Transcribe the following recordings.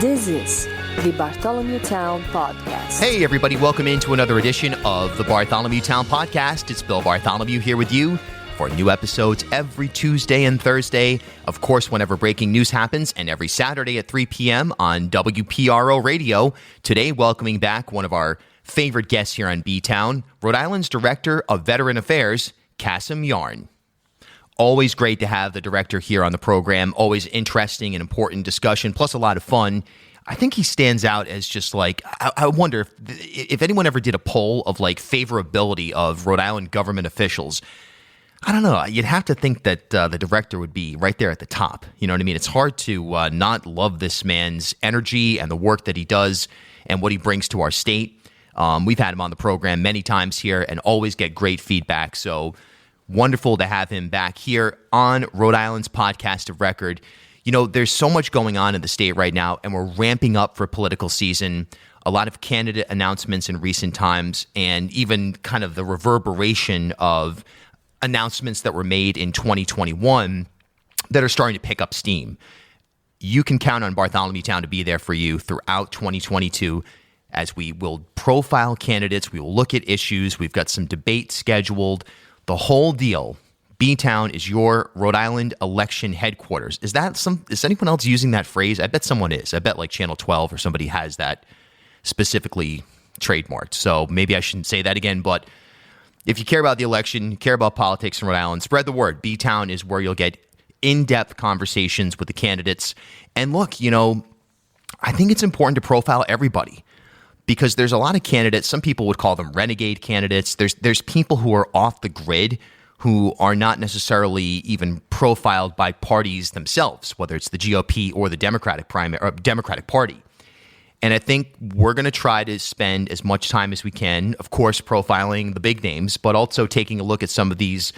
This is the Bartholomew BTOWN podcast. Hey everybody, welcome into another edition of the Bartholomew BTOWN podcast. It's Bill Bartholomew here with you for new episodes every Tuesday and Thursday. Of course, whenever breaking news happens, and every Saturday at 3 p.m. on WPRO radio. Today, welcoming back one of our favorite guests here on BTOWN, Rhode Island's Director of Veteran Affairs, Kasim. Always great to have the director here on the program. Always interesting and important discussion, plus a lot of fun. I think he stands out as just like, I wonder if anyone ever did a poll of like favorability of Rhode Island government officials. I don't know. You'd have to think that the director would be right there at the top. You know what I mean? It's hard to not love this man's energy and the work that he does and what he brings to our state. We've had him on the program many times here and always get great feedback. So wonderful to have him back here on Rhode Island's podcast of record. You know, there's so much going on in the state right now, and we're ramping up for political season. A lot of candidate announcements in recent times, and even kind of the reverberation of announcements that were made in 2021 that are starting to pick up steam. You can count on Bartholomew BTOWN to be there for you throughout 2022 as we will profile candidates. We will look at issues. We've got some debate scheduled. The whole deal. BTOWN is your Rhode Island election headquarters. Is anyone else using that phrase? I bet someone is. I bet like Channel 12 or somebody has that specifically trademarked. So maybe I shouldn't say that again, but if you care about the election, you care about politics in Rhode Island, spread the word. BTOWN is where you'll get in-depth conversations with the candidates. And look, you know, I think it's important to profile everybody because there's a lot of candidates. Some people would call them renegade candidates. There's people who are off the grid who are not necessarily even profiled by parties themselves, whether it's the GOP or the Democratic Party. And I think we're going to try to spend as much time as we can, of course, profiling the big names, but also taking a look at some of these,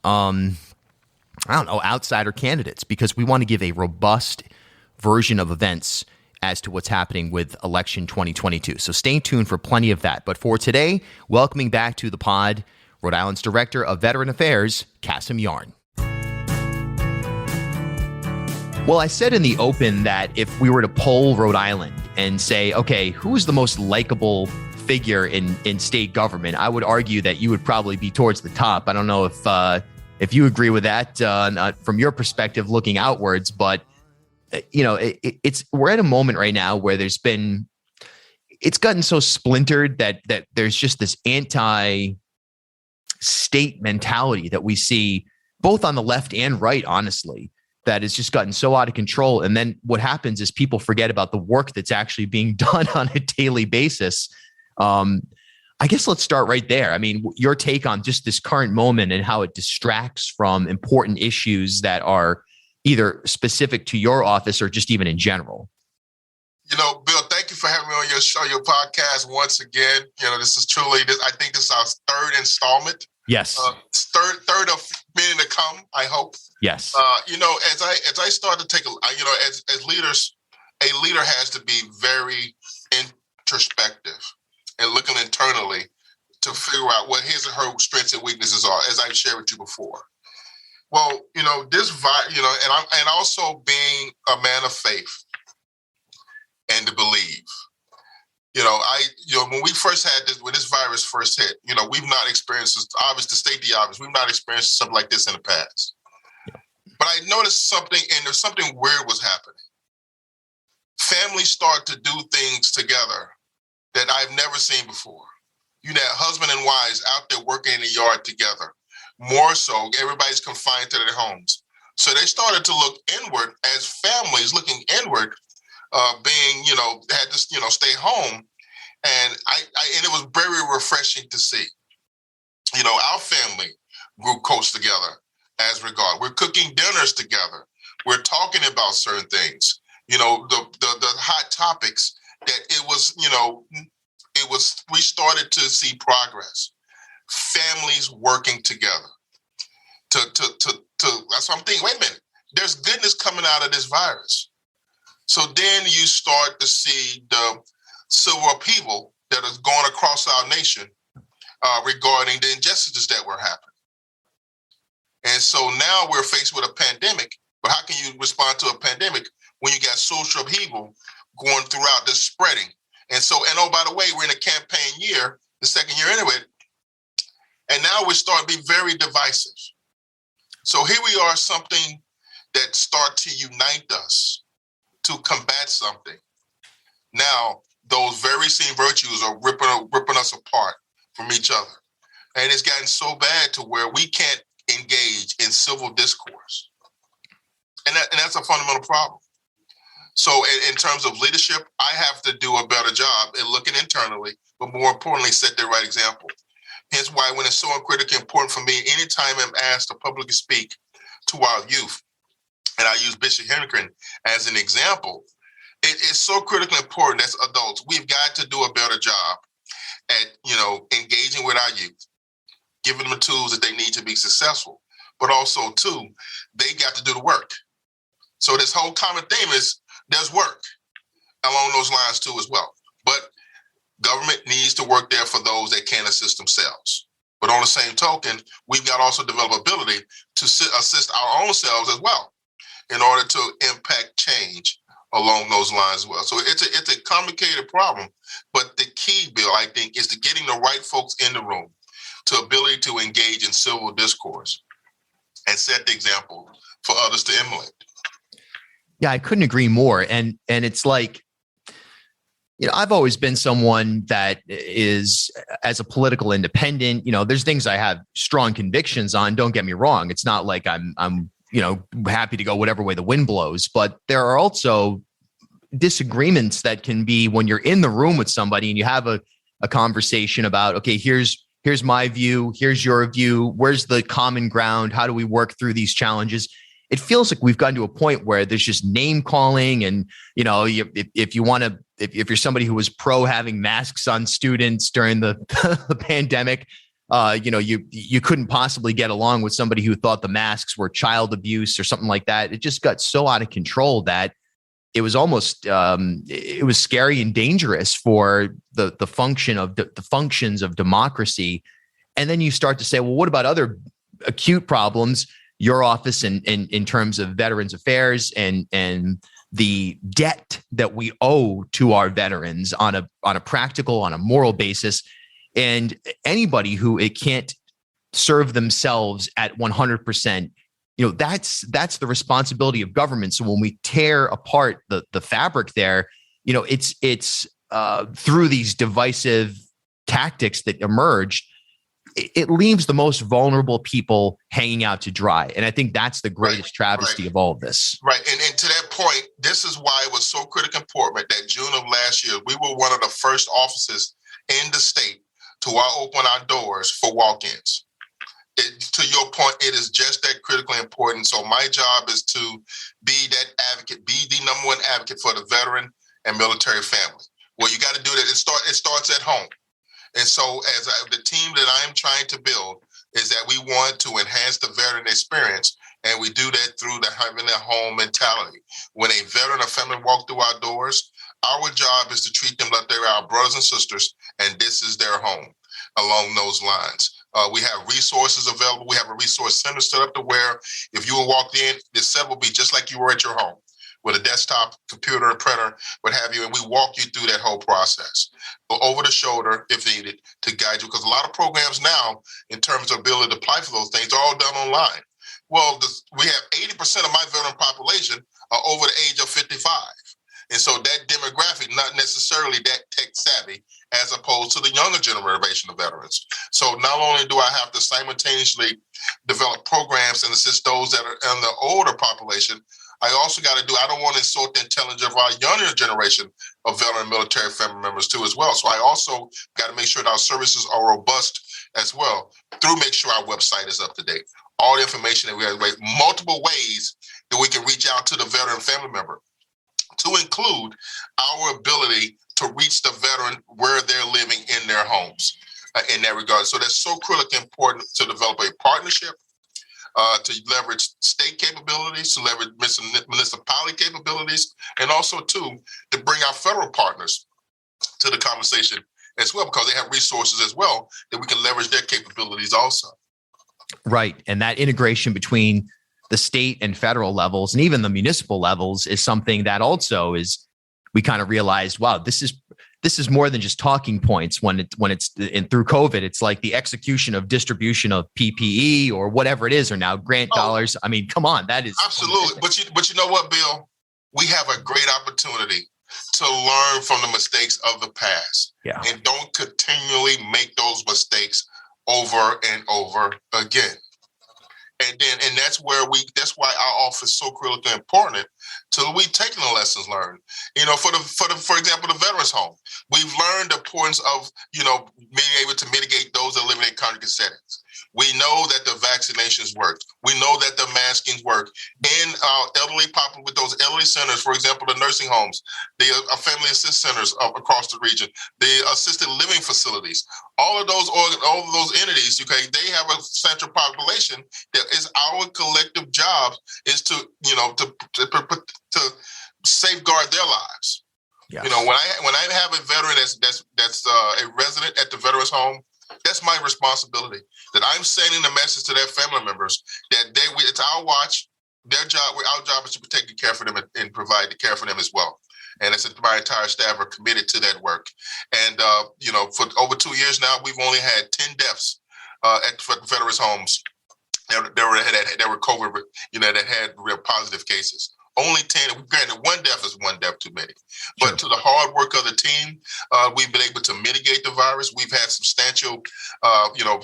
outsider candidates, because we want to give a robust version of events as to what's happening with election 2022. So stay tuned for plenty of that. But for today, welcoming back to the pod, Rhode Island's Director of Veteran Affairs, Kasim. Well, I said in the open that if we were to poll Rhode Island and say, okay, who's the most likable figure in state government, I would argue that you would probably be towards the top. I don't know if you agree with that from your perspective looking outwards, but you know, we're at a moment right now where it's gotten so splintered that there's just this anti-state mentality that we see both on the left and right, honestly, that has just gotten so out of control. And then what happens is people forget about the work that's actually being done on a daily basis. I guess let's start right there. I mean, your take on just this current moment and how it distracts from important issues that are either specific to your office or just even in general. You know, Bill, thank you for having me on your show, your podcast once again. You know, this is truly, I think this is our third installment. Yes. Third of many to come, I hope. Yes. You know, as I start to take as leaders, a leader has to be very introspective and looking internally to figure out what his or her strengths and weaknesses are, as I've shared with you before. Well, you know, and also being a man of faith and to believe. You know, when we first had this, when this virus first hit, you know, we've not experienced this, obvious to state the obvious, we've not experienced something like this in the past. But I noticed something, and there's something weird was happening. Families start to do things together that I've never seen before. You know, husband and wives out there working in the yard together. More so, everybody's confined to their homes. So they started to look inward as families looking inward, being, you know, had to, you know, stay home. And and it was very refreshing to see. You know, our family grew close together as regard. We're cooking dinners together. We're talking about certain things. You know, the hot topics that we started to see progress. Families working together that's what I'm thinking, wait a minute, there's goodness coming out of this virus. So then you start to see the civil upheaval that is going across our nation regarding the injustices that were happening. And so now we're faced with a pandemic, but how can you respond to a pandemic when you got social upheaval going throughout this spreading. And so, and oh, by the way, we're in a campaign year, the second year into it. And now we start to be very divisive. So here we are, something that start to unite us to combat something. Now, those very same virtues are ripping us apart from each other. And it's gotten so bad to where we can't engage in civil discourse. And that's a fundamental problem. So in terms of leadership, I have to do a better job at looking internally, but more importantly, set the right example. Hence why when it's so critically important for me, anytime I'm asked to publicly speak to our youth, and I use Bishop Henrikin as an example, it is so critically important as adults. We've got to do a better job at, engaging with our youth, giving them the tools that they need to be successful, but also too, they got to do the work. So this whole common theme is there's work along those lines too as well. But government needs to work there for those that can't assist themselves. But on the same token, we've got to also develop ability to assist our own selves as well in order to impact change along those lines as well. So it's a complicated problem, but the key, Bill, I think, is to getting the right folks in the room to ability to engage in civil discourse and set the example for others to emulate. Yeah, I couldn't agree more. And it's like, I've always been someone that is, as a political independent, there's things I have strong convictions on. Don't get me wrong. It's not like I'm happy to go whatever way the wind blows, but there are also disagreements that can be when you're in the room with somebody and you have a conversation about, okay, here's my view, here's your view, where's the common ground? How do we work through these challenges? It feels like we've gotten to a point where there's just name calling, and if you're somebody who was pro having masks on students during the pandemic, you couldn't possibly get along with somebody who thought the masks were child abuse or something like that. It just got so out of control that it was almost it was scary and dangerous for the functions of democracy. And then you start to say, well, what about other acute problems? Your office in terms of Veterans Affairs and the debt that we owe to our veterans on a practical, on a moral basis, and anybody who it can't serve themselves at 100%, that's the responsibility of government. So when we tear apart the fabric there, it's through these divisive tactics that emerged, it leaves the most vulnerable people hanging out to dry. And I think that's the greatest travesty of all of this. Right. And to that point, this is why it was so critically important that June of last year, we were one of the first offices in the state to open our doors for walk-ins. To your point, it is just that critically important. So my job is to be that advocate, be the number one advocate for the veteran and military family. Well, you got to do that. It starts at home. And so the team that I am trying to build is that we want to enhance the veteran experience. And we do that through having a home mentality. When a veteran or family walk through our doors, our job is to treat them like they're our brothers and sisters, and this is their home along those lines. We have resources available. We have a resource center set up to where if you walked in, the set will be just like you were at your home, with a desktop, computer, a printer, what have you, and we walk you through that whole process. But over the shoulder, if needed, to guide you, because a lot of programs now, in terms of ability to apply for those things, are all done online. Well, we have 80% of my veteran population are over the age of 55. And so that demographic, not necessarily that tech savvy, as opposed to the younger generation of veterans. So not only do I have to simultaneously develop programs and assist those that are in the older population, I also got to I don't want to insult the intelligence of our younger generation of veteran military family members too as well. So I also got to make sure that our services are robust as well, through make sure our website is up to date. All the information that we have, multiple ways that we can reach out to the veteran family member, to include our ability to reach the veteran where they're living in their homes in that regard. So that's so critically important to develop a partnership, to leverage state capabilities, to leverage municipality capabilities, and also to bring our federal partners to the conversation as well, because they have resources as well that we can leverage their capabilities also. Right. And that integration between the state and federal levels and even the municipal levels is something that also is we kind of realized, wow, this is more than just talking points and through COVID, it's like the execution of distribution of PPE or whatever it is, or now grant dollars. I mean, come on, that is absolutely. But you know what, Bill? We have a great opportunity to learn from the mistakes of the past, and don't continually make those mistakes over and over again. And that's why our office is so critically important till we taking the lessons learned. You know, for example, the veterans home, we've learned the importance of, being able to mitigate those eliminate congregate settings. We know that the vaccinations work. We know that the maskings work. In elderly population, with those elderly centers, for example, the nursing homes, the family assist centers across the region, the assisted living facilities, all of those entities, they have a central population that is our collective job is to safeguard their lives. Yes. When I have a veteran that's a resident at the veterans home, that's my responsibility. That I'm sending the message to their family members that it's our watch. Our job is to protect care for them and provide the care for them as well. And my entire staff are committed to that work. And for over 2 years now, we've only had 10 deaths at veterans homes that were COVID, that had real positive cases. Only 10. Granted, one death is one death too many. But sure. To the hard work of the team, we've been able to mitigate the virus. We've had substantial,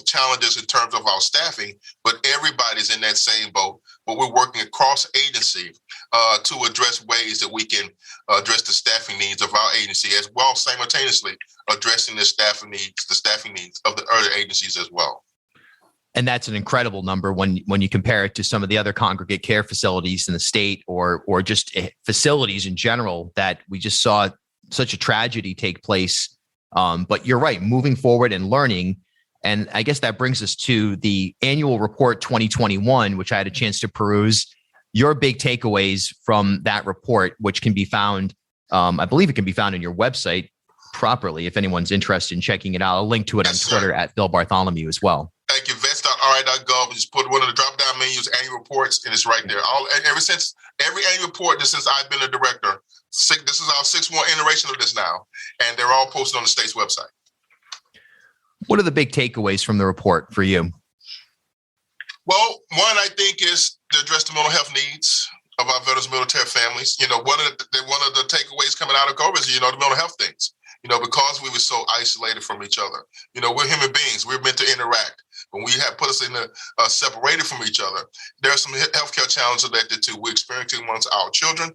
challenges in terms of our staffing, but everybody's in that same boat. But we're working across agency to address ways that we can address the staffing needs of our agency, as well simultaneously addressing the staffing needs of the other agencies as well. And that's an incredible number when you compare it to some of the other congregate care facilities in the state or just facilities in general that we just saw such a tragedy take place. But you're right, moving forward and learning. And I guess that brings us to the annual report 2021, which I had a chance to peruse. Your big takeaways from that report, which can be found, I believe it can be found on your website properly if anyone's interested in checking it out. I'll link to it on Twitter at Bill Bartholomew as well. Thank you. Vets.ri.gov. Just put one of the drop-down menus, annual reports, and it's right there. Every annual report since I've been a director, this is our 6th iteration of this now, and they're all posted on the state's website. What are the big takeaways from the report for you? Well, one I think is to address the mental health needs of our veterans military families. One of the takeaways coming out of COVID is the mental health things. Because we were so isolated from each other. We're human beings. We're meant to interact. When we have put us in separated from each other, there are some healthcare challenges related to we're experiencing amongst our children,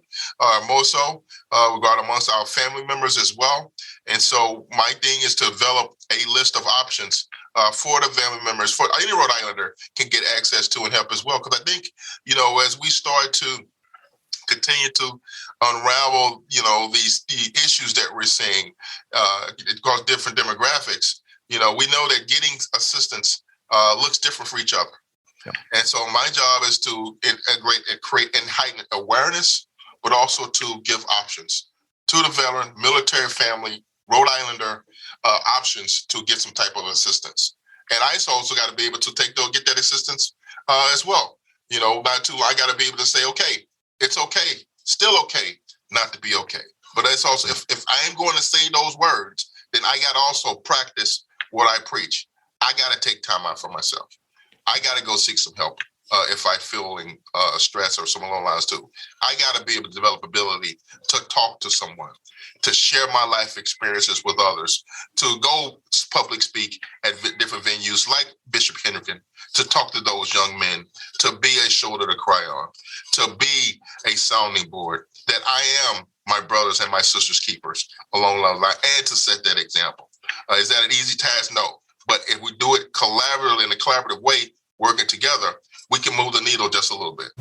more so, amongst our family members as well. And so my thing is to develop a list of options for the family members, for any Rhode Islander can get access to and help as well. Because I think, as we start to continue to unravel, the issues that we're seeing across different demographics, we know that getting assistance looks different for each other. Yeah. And so my job is to integrate and create and heighten awareness, but also to give options to the veteran, military family, Rhode Islander, options to get some type of assistance. And I also got to be able to get that assistance as well. I got to be able to say, okay, it's okay, still okay not to be okay. But it's also, if I am going to say those words, then I got to also practice what I preach. I got to take time out for myself. I got to go seek some help if I'm feeling stress or something along those lines too. I got to be able to develop ability to talk to someone, to share my life experiences with others, to go public speak at different venues like Bishop Henrican, to talk to those young men, to be a shoulder to cry on, to be a sounding board, that I am my brothers and my sisters' keepers along those lines, and to set that example. Is that an easy task? No. But if we do it collaboratively in a collaborative way, working together, we can move the needle just a little bit.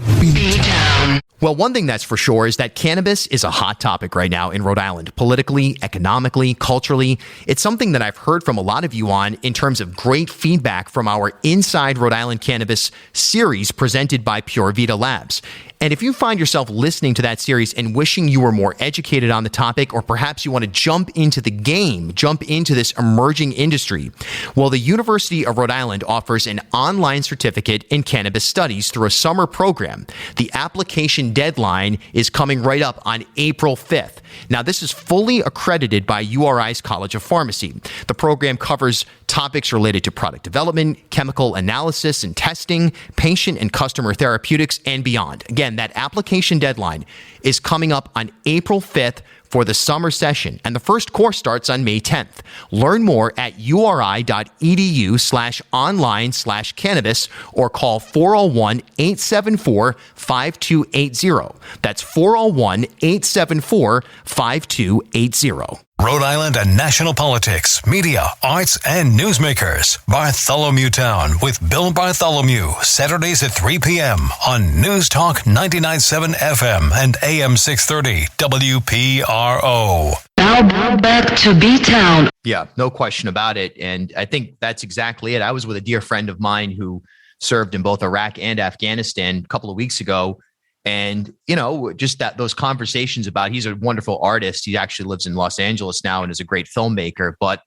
Well, one thing that's for sure is that cannabis is a hot topic right now in Rhode Island, politically, economically, culturally. It's something that I've heard from a lot of you on in terms of great feedback from our Inside Rhode Island Cannabis series presented by Pure Vita Labs. And if you find yourself listening to that series and wishing you were more educated on the topic, or perhaps you want to jump into the game, jump into this emerging industry, well, the University of Rhode Island offers an online certificate in cannabis studies through a summer program. The application deadline is coming right up on April 5th. Now, this is fully accredited by URI's College of Pharmacy. The program covers topics related to product development, chemical analysis and testing, patient and customer therapeutics, and beyond. Again, that application deadline is coming up on April 5th for the summer session, and the first course starts on May 10th. Learn more at uri.edu/online/cannabis or call 401-874-5280. That's 401-874-5280. Rhode Island and national politics, media, arts, and newsmakers. Bartholomew Town with Bill Bartholomew. Saturdays at 3 p.m. on News Talk 99.7 FM and AM 630 WPRO. Now back to BTOWN. Yeah, no question about it. And I think that's exactly it. I was with a dear friend of mine who served in both Iraq and Afghanistan a couple of weeks ago. And, just those conversations about, he's a wonderful artist. He actually lives in Los Angeles now and is a great filmmaker, but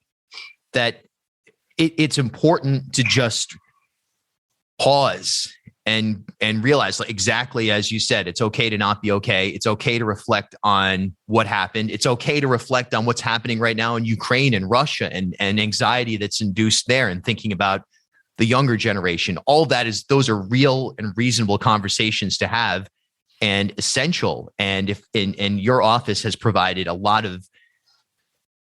that it's important to just pause and realize, like, exactly as you said, it's okay to not be okay. It's okay to reflect on what happened. It's okay to reflect on what's happening right now in Ukraine and Russia and anxiety that's induced there, and thinking about the younger generation. All those are real and reasonable conversations to have, and essential. And your office has provided a lot of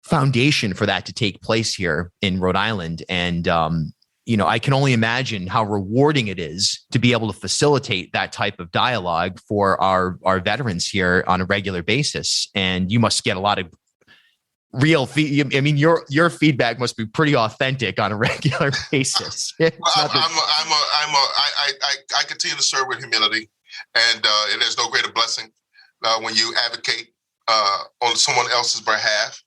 foundation for that to take place here in Rhode Island. And, I can only imagine how rewarding it is to be able to facilitate that type of dialogue for our veterans here on a regular basis. And you must get a lot of real your feedback must be pretty authentic on a regular basis. I continue to serve with humility. And there's no greater blessing when you advocate on someone else's behalf.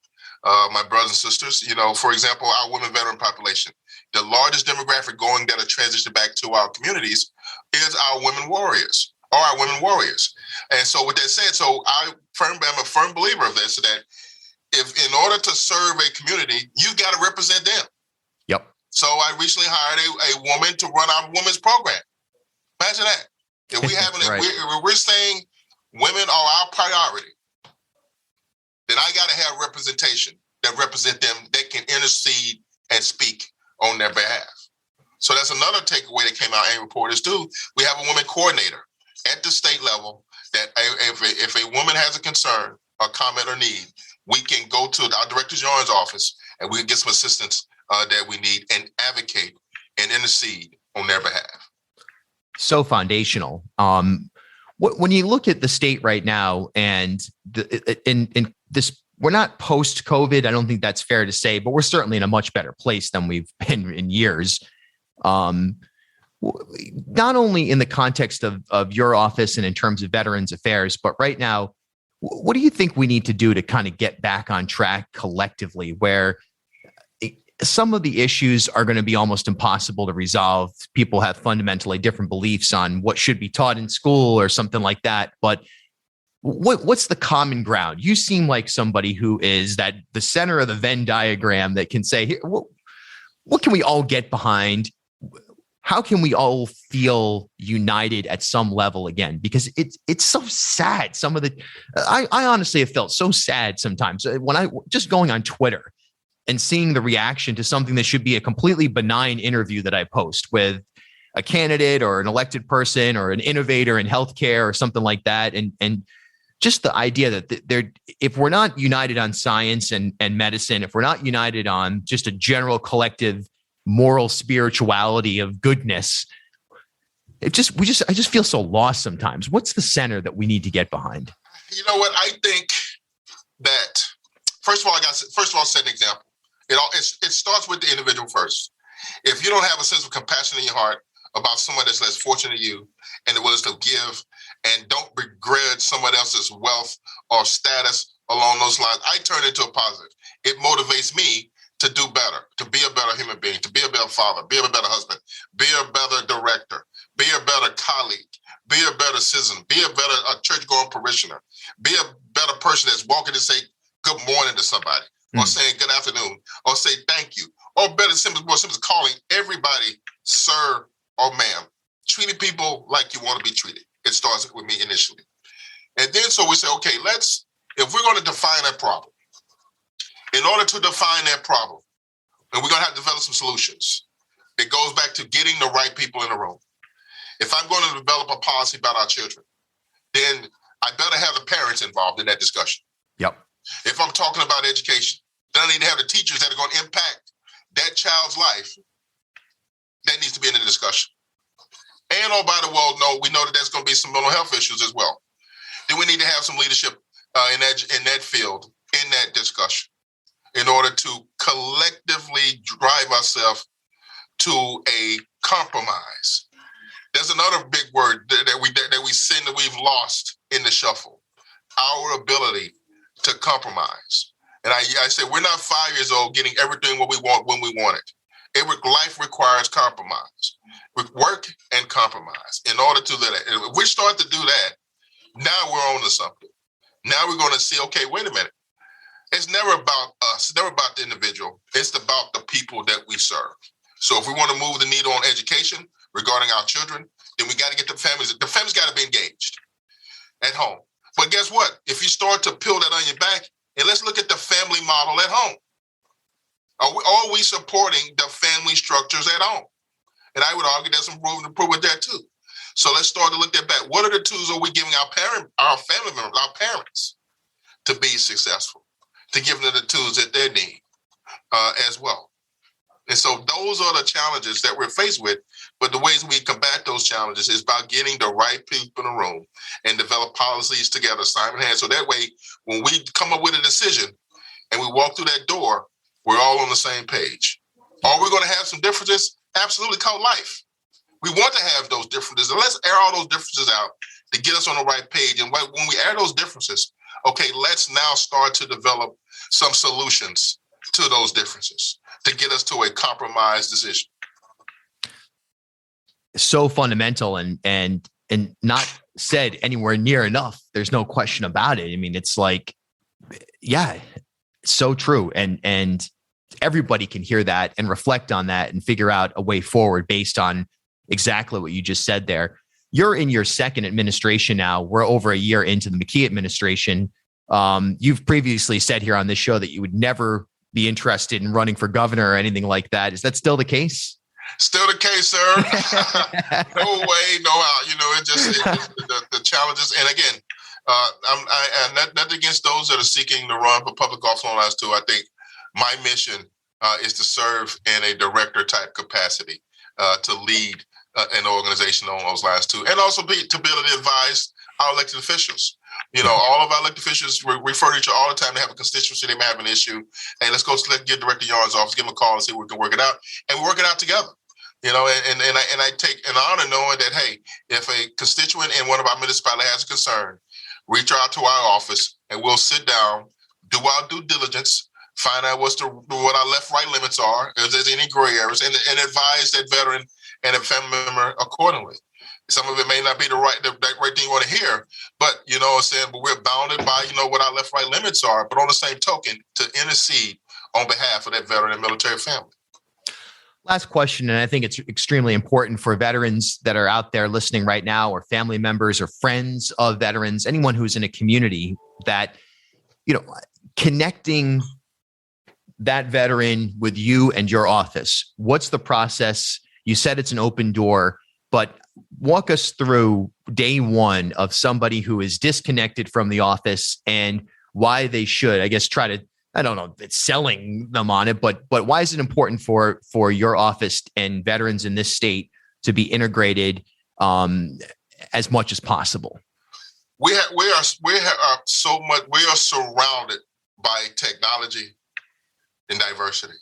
My brothers and sisters, for example, our women veteran population, the largest demographic that are transitioning back to our communities is our women warriors, or our women warriors. And so with that said, I'm a firm believer of this, that if in order to serve a community, you got to represent them. Yep. So I recently hired a woman to run our women's program. Imagine that. If we haven't, right. we're saying women are our priority, then I got to have representation that represent them, that can intercede and speak on their behalf. So that's another takeaway that came out in reporters too. We have a woman coordinator at the state level that if a woman has a concern or comment or need, we can go to our Director General's office and we can get some assistance that we need and advocate and intercede on their behalf. So foundational. When you look at the state right now, and in this, we're not post-COVID. I don't think that's fair to say, but we're certainly in a much better place than we've been in years. Not only in the context of your office and in terms of Veterans Affairs, but right now, what do you think we need to do to kind of get back on track collectively, where some of the issues are going to be almost impossible to resolve? People have fundamentally different beliefs on what should be taught in school or something like that. But what's the common ground? You seem like somebody who is the center of the Venn diagram that can say, what can we all get behind? How can we all feel united at some level again? Because it's so sad. I honestly have felt so sad sometimes when I just going on Twitter and seeing the reaction to something that should be a completely benign interview that I post with a candidate or an elected person or an innovator in healthcare or something like that. And just the idea that if we're not united on science and medicine, if we're not united on just a general collective moral spirituality of goodness, I just feel so lost sometimes. What's the center that we need to get behind? You know what? I think that first of all, set an example. It starts with the individual first. If you don't have a sense of compassion in your heart about someone that's less fortunate than you and the willingness to give and don't begrudge someone else's wealth or status along those lines, I turn it into a positive. It motivates me to do better, to be a better human being, to be a better father, be a better husband, be a better director, be a better colleague, Be a better citizen. Be a church-going parishioner. Be a better person that's walking and say good morning to somebody, or saying good afternoon, or say thank you, or better, more simple, calling everybody sir or ma'am. Treating people like you want to be treated. It starts with me initially. And then so we say, okay, if we're going to define that problem, in order to define that problem, and we're going to have to develop some solutions, it goes back to getting the right people in the room. If I'm going to develop a policy about our children, then I better have the parents involved in that discussion. Yep. If I'm talking about education, then I need to have the teachers that are going to impact that child's life. That needs to be in the discussion. And by the world, we know that there's going to be some mental health issues as well. Then we need to have some leadership in that field, in that discussion, in order to collectively drive ourselves to a compromise. There's another big word that we've lost in the shuffle: our ability to compromise. And I say we're not 5 years old getting everything what we want when we want it. Life requires compromise, work and compromise. In order to do that, and if we start to do that, now we're on to something. Now we're going to see, okay, wait a minute. It's never about us. It's never about the individual. It's about the people that we serve. So if we want to move the needle on education regarding our children, then we got to get the families got to be engaged at home. But guess what? If you start to peel that onion back, and let's look at the family model at home. Are we supporting the family structures at home? And I would argue there's some room to improve with that too. So let's start to look at that. What are the tools are we giving our family members, our parents, to be successful, to give them the tools that they need as well? And so those are the challenges that we're faced with. But the ways we combat those challenges is by getting the right people in the room and develop policies together, side in hand. So that way, when we come up with a decision and we walk through that door, we're all on the same page. Are we going to have some differences? Absolutely, called life. We want to have those differences. And let's air all those differences out to get us on the right page. And when we air those differences, okay, let's now start to develop some solutions to those differences to get us to a compromise decision. So fundamental and not said anywhere near enough. There's no question about it. I mean, it's like, yeah, so true. And everybody can hear that and reflect on that and figure out a way forward based on exactly what you just said there. You're in your second administration now. We're over a year into the McKee administration. You've previously said here on this show that you would never be interested in running for governor or anything like that. Is that still the case? Still the case, sir. No way, no how. It's just the challenges. And again, I'm not against those that are seeking to run for public office on us too. I think my mission is to serve in a director type capacity, to lead an organization on those lines too, and also to be able to advise our elected officials. All of our elected officials refer to each other all the time. They have a constituency, they may have an issue. Hey, let's get Director Yarn's office, give him a call and see if we can work it out, and we work it out together. And I take an honor knowing that, hey, if a constituent in one of our municipalities has a concern, reach out to our office and we'll sit down, do our due diligence, find out what our left-right limits are, if there's any gray areas, and advise that veteran and a family member accordingly. Some of it may not be the right thing you want to hear, but but we're bounded by what our left-right limits are. But on the same token, to intercede on behalf of that veteran and military family. Last question, and I think it's extremely important for veterans that are out there listening right now, or family members or friends of veterans, anyone who's in a community that, connecting that veteran with you and your office. What's the process? You said it's an open door, but walk us through day one of somebody who is disconnected from the office and why they should, I guess, try to, I don't know, it's selling them on it, but why is it important for your office and veterans in this state to be integrated as much as possible? We are surrounded by technology and diversity.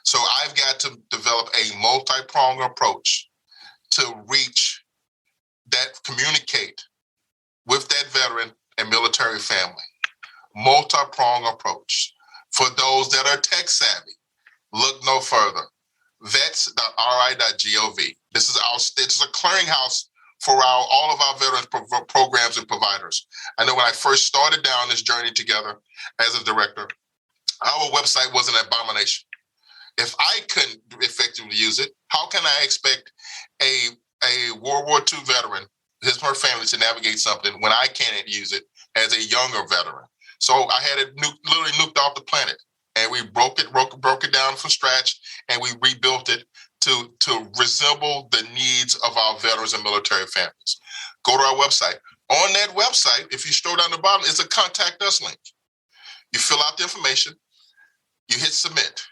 So I've got to develop a multi-pronged approach to reach that, communicate with that veteran and military family. Multi-pronged approach. For those that are tech savvy, look no further. Vets.ri.gov. This is a clearinghouse for all of our veterans programs and providers. I know when I first started down this journey together as a director, our website was an abomination. If I couldn't effectively use it, how can I expect a World War II veteran, his or her family, to navigate something when I can't use it as a younger veteran? So I had it literally nuked off the planet, and we broke it down from scratch, and we rebuilt it to resemble the needs of our veterans and military families. Go to our website. On that website, if you scroll down the bottom, it's a contact us link. You fill out the information, you hit submit.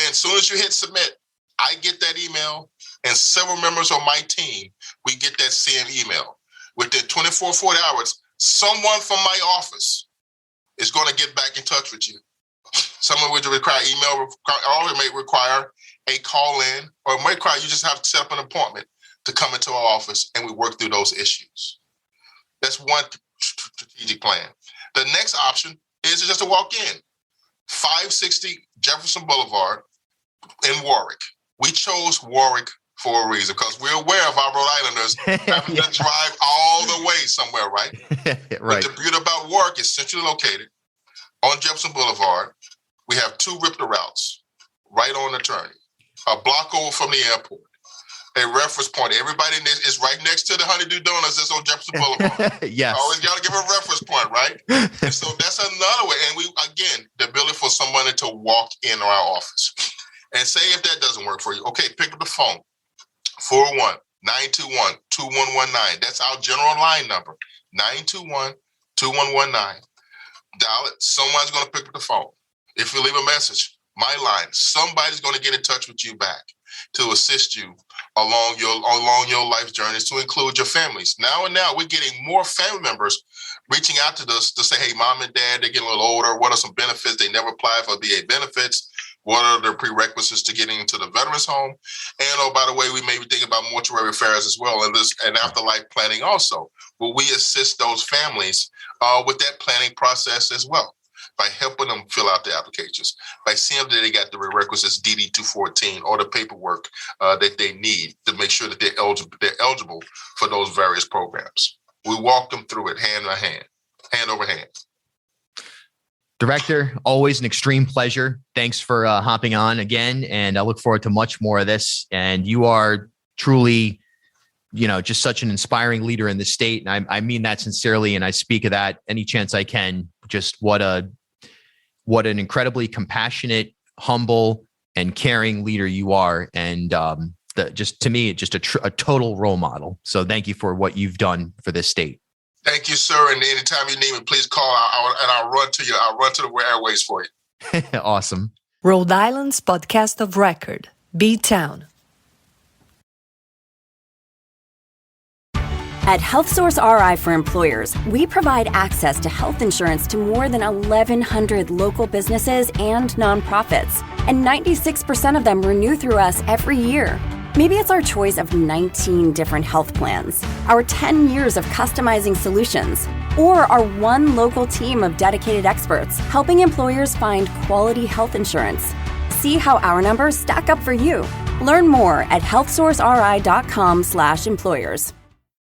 As soon as you hit submit, I get that email, and several members of my team, we get that same email. Within 24, 40 hours, someone from my office is going to get back in touch with you. Someone would require email, or it may require a call in, or it may require you just have to set up an appointment to come into our office, and we work through those issues. That's one strategic plan. The next option is just to walk in. 560 Jefferson Boulevard in Warwick. We chose Warwick for a reason because we're aware of our Rhode Islanders having to drive all the way somewhere, right? Right. But the beauty about Warwick is centrally located on Jefferson Boulevard. We have 2 RIPTA routes right on the turn, a block over from the airport, a reference point. Everybody is right next to the Honeydew Donuts that's on Jefferson Boulevard. Yes. Always got to give a reference point, right? And so that's another way. And we, again, the ability for somebody to walk in our office. And say if that doesn't work for you, okay, pick up the phone, 401-921-2119. That's our general line number, 921-2119. Dial it. Someone's going to pick up the phone. If you leave a message, my line, somebody's going to get in touch with you back to assist you along your life journeys, to include your families. Now we're getting more family members reaching out to us to say, hey, mom and dad, they're getting a little older. What are some benefits? They never applied for VA benefits. What are the prerequisites to getting into the veterans home? And oh, by the way, we may be thinking about mortuary affairs as well, and afterlife planning also. Will we assist those families with that planning process as well, by helping them fill out the applications, by seeing that they got the prerequisites DD 214 or the paperwork that they need to make sure that they're eligible for those various programs. We walk them through it hand over hand. Director, always an extreme pleasure. Thanks for hopping on again, and I look forward to much more of this. And you are truly, just such an inspiring leader in the state, and I mean that sincerely, and I speak of that any chance I can. Just what an incredibly compassionate, humble, and caring leader you are, and to me, just a total role model. So thank you for what you've done for this state. Thank you, sir. And anytime you need me, please call, and I'll run to you. I'll run to the airways for you. Awesome. Rhode Island's podcast of record, BTOWN. At HealthSource RI for Employers, we provide access to health insurance to more than 1,100 local businesses and nonprofits, and 96% of them renew through us every year. Maybe it's our choice of 19 different health plans, our 10 years of customizing solutions, or our one local team of dedicated experts helping employers find quality health insurance. See how our numbers stack up for you. Learn more at healthsourceri.com/employers.